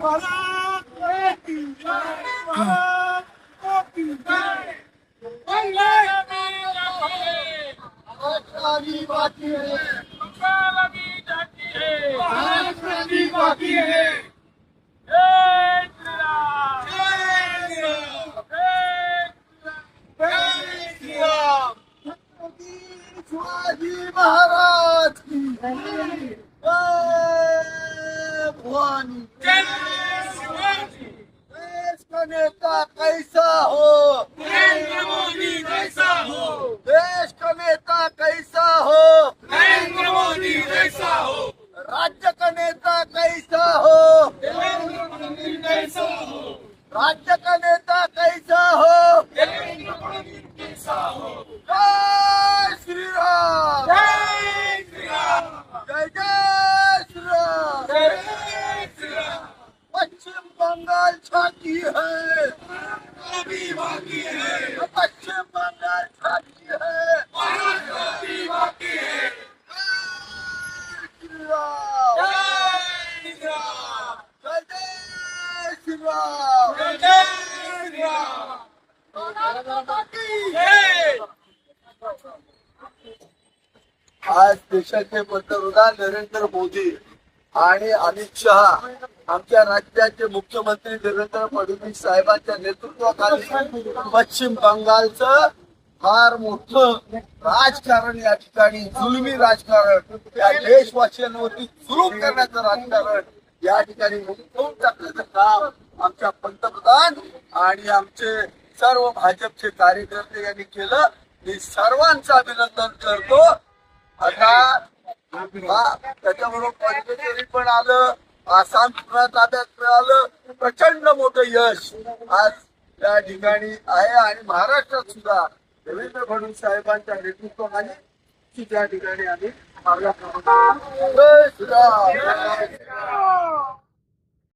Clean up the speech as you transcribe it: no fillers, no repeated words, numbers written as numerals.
भारत की जय, भारत की जय। अभी बाकी है, अभी जाती है, महाराष्ट्र अभी बाकी है। जय श्री राम, जय श्री राम, जय श्री राम। छत्रपती शिवाजी महाराज की जय भवानी। जय शिवाजी। देश का नेता कैसा हो, नरेंद्र मोदी जैसा हो, देश का नेता कैसा हो, नरेंद्र मोदी जैसा हो, राज्य का नेता कैसा हो, देवेंद्र मोदी जैसा हो, राज्य का नेता कैसा हो। देवेंद्र मोदी जैसा हो। जय श्री राम, जय श्री राम, जय जय श्री राम। जय श्री राम। पश्चिम बंगाल छाती है, अभी बाकी है, पश्चिम बंगाल छाती है। महाराष्ट्र अभी बाकी है। जय श्री राम, जय श्री राम, जय जय श्री राम। जय श्री राम। जय। आज देशाचे पंतप्रधान नरेंद्र मोदी आणि अमित शहा आमच्या राज्याचे मुख्यमंत्री देवेंद्र फडणवीस साहेबांच्या नेतृत्वाखाली पश्चिम बंगालचं फार मोठं राजकारण या ठिकाणी, जुलमी राजकारण, या देशवासियांवरती जुलूम करण्याचं राजकारण या ठिकाणी मुंबवून टाकण्याचं काम आमच्या पंतप्रधान आणि आमचे सर्व भाजपचे कार्यकर्ते यांनी केलं. मी सर्वांचं अभिनंदन करतो. आता त्याच्याबरोबर पॉंडिचेरी पण आलं, आसाम पुन्हा ताब्यात मिळालं. प्रचंड मोठं यश आज त्या ठिकाणी आहे आणि महाराष्ट्रात सुद्धा देवेंद्र फडणवीस साहेबांच्या नेतृत्वाखाली त्या ठिकाणी आम्ही मागल्या जय श्रीराम.